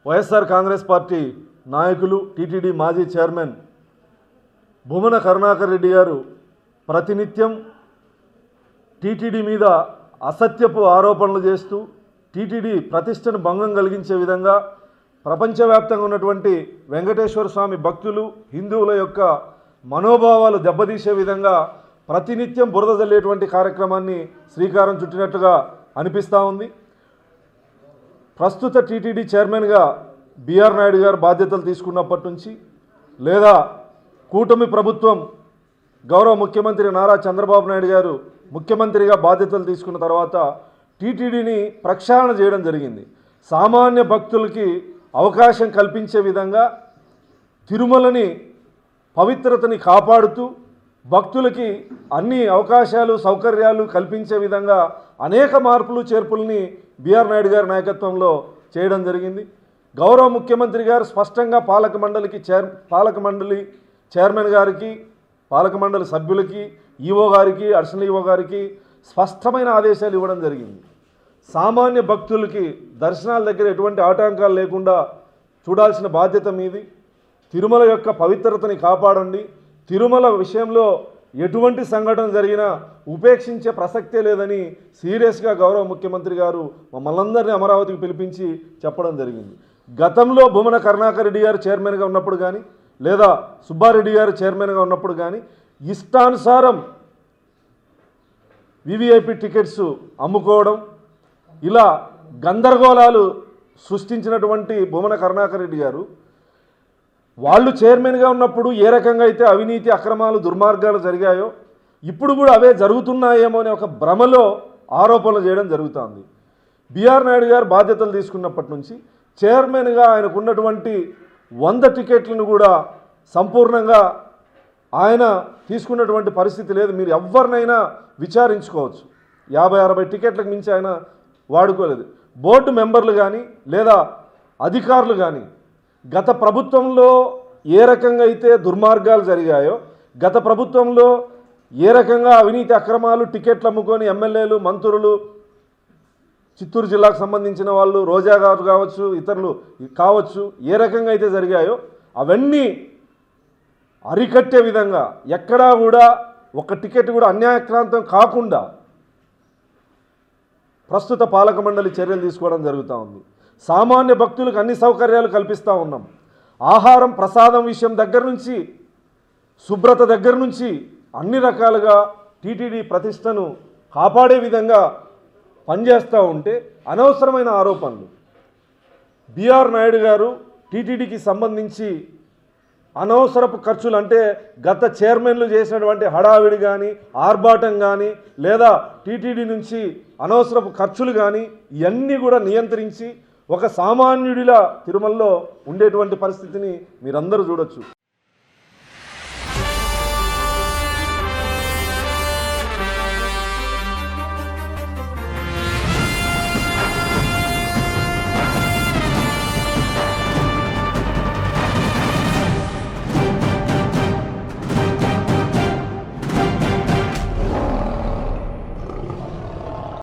YSR Congress party నాయకులు TTD మాజీ chairman Bhumana Karunakar Reddy గారు ప్రతినిత్యం టీటీడీ మీద అసత్యపు ఆరోపణలు చేస్తూ టీటీడీ ప్రతిష్టను భంగం కలిగించే విధంగా ప్రపంచవ్యాప్తంగా ఉన్నటువంటి వెంకటేశ్వర స్వామి భక్తులు హిందువుల యొక్క మనోభావాలు దెబ్బతీసే విధంగా ప్రతినిత్యం బురద జల్లేటువంటి కార్యక్రమాన్ని శ్రీకారం చుట్టినట్టుగా అనిపిస్తూ ఉంది. ప్రస్తుత టీటీడీ చైర్మన్గా బిఆర్ నాయుడు గారు బాధ్యతలు తీసుకున్నప్పటి నుంచి లేదా కూటమి ప్రభుత్వం గౌరవ ముఖ్యమంత్రి నారా చంద్రబాబు నాయుడు గారు ముఖ్యమంత్రిగా బాధ్యతలు తీసుకున్న తర్వాత టీటీడీని ప్రక్షాళన చేయడం జరిగింది. సామాన్య భక్తులకి అవకాశం కల్పించే విధంగా తిరుమలని పవిత్రతని కాపాడుతూ భక్తులకి అన్ని అవకాశాలు సౌకర్యాలు కల్పించే విధంగా అనేక మార్పులు చేర్పుల్ని బిఆర్ నాయుడు గారి నాయకత్వంలో చేయడం జరిగింది. గౌరవ ముఖ్యమంత్రి గారు స్పష్టంగా పాలక మండలి చైర్మన్ గారికి పాలక మండలి సభ్యులకి ఈవో గారికి అడిషనల్ ఈవో గారికి స్పష్టమైన ఆదేశాలు ఇవ్వడం జరిగింది. సామాన్య భక్తులకి దర్శనాల దగ్గర ఎటువంటి ఆటంకాలు లేకుండా చూడాల్సిన బాధ్యత మీది. తిరుమల యొక్క పవిత్రతని కాపాడండి. తిరుమల విషయంలో ఎటువంటి సంఘటన జరిగినా ఉపేక్షించే ప్రసక్తే లేదని సీరియస్గా గౌరవ ముఖ్యమంత్రి గారు మమ్మల్ందరినీ అమరావతికి పిలిపించి చెప్పడం జరిగింది. గతంలో భూమన కరుణాకర్ రెడ్డి గారు చైర్మన్గా ఉన్నప్పుడు కానీ లేదా సుబ్బారెడ్డి గారు చైర్మన్గా ఉన్నప్పుడు కానీ ఇష్టానుసారం వివిఐపి టికెట్స్ అమ్ముకోవడం ఇలా గందరగోళాలు సృష్టించినటువంటి భూమన కరుణాకర్ రెడ్డి గారు వాళ్ళు చైర్మన్గా ఉన్నప్పుడు ఏ రకంగా అయితే అవినీతి అక్రమాలు దుర్మార్గాలు జరిగాయో ఇప్పుడు కూడా అవే జరుగుతున్నాయేమో అనే ఒక భ్రమలో ఆరోపణలు చేయడం జరుగుతుంది. బిఆర్ నాయుడు గారు బాధ్యతలు తీసుకున్నప్పటి నుంచి చైర్మన్గా ఆయనకున్నటువంటి 100 టికెట్లను కూడా సంపూర్ణంగా ఆయన తీసుకున్నటువంటి పరిస్థితి లేదు. మీరు ఎవరినైనా విచారించుకోవచ్చు. 50-60 టికెట్లకు మించి ఆయన వాడుకోలేదు. బోర్డు మెంబర్లు కానీ లేదా అధికారులు కానీ గత ప్రభుత్వంలో ఏ రకంగా అయితే దుర్మార్గాలు జరిగాయో గత ప్రభుత్వంలో ఏ రకంగా అవినీతి అక్రమాలు టికెట్లు అమ్ముకొని ఎమ్మెల్యేలు మంత్రులు చిత్తూరు జిల్లాకు సంబంధించిన వాళ్ళు రోజా గారు కావచ్చు ఇతరులు కావచ్చు ఏ రకంగా అయితే జరిగాయో అవన్నీ అరికట్టే విధంగా ఎక్కడా కూడా ఒక టికెట్ కూడా అన్యాయక్రాంతం కాకుండా ప్రస్తుత పాలక మండలి చర్యలు తీసుకోవడం జరుగుతూ ఉంది. సామాన్య భక్తులకు అన్ని సౌకర్యాలు కల్పిస్తూ ఉన్నాం. ఆహారం ప్రసాదం విషయం దగ్గర నుంచి శుభ్రత దగ్గర నుంచి అన్ని రకాలుగా టీటీడీ ప్రతిష్టను కాపాడే విధంగా పనిచేస్తూ ఉంటే అనవసరమైన ఆరోపణలు బిఆర్ నాయుడు గారు టీటీడీకి సంబంధించి అనవసరపు ఖర్చులు అంటే గత చైర్మన్లు చేసినటువంటి హడావిడి కానీ ఆర్భాటం కానీ లేదా టీటీడీ నుంచి అనవసరపు ఖర్చులు కానీ ఇవన్నీ కూడా నియంత్రించి ఒక సామాన్యుడిలా తిరుమలలో ఉండేటువంటి పరిస్థితిని మీరందరూ చూడొచ్చు.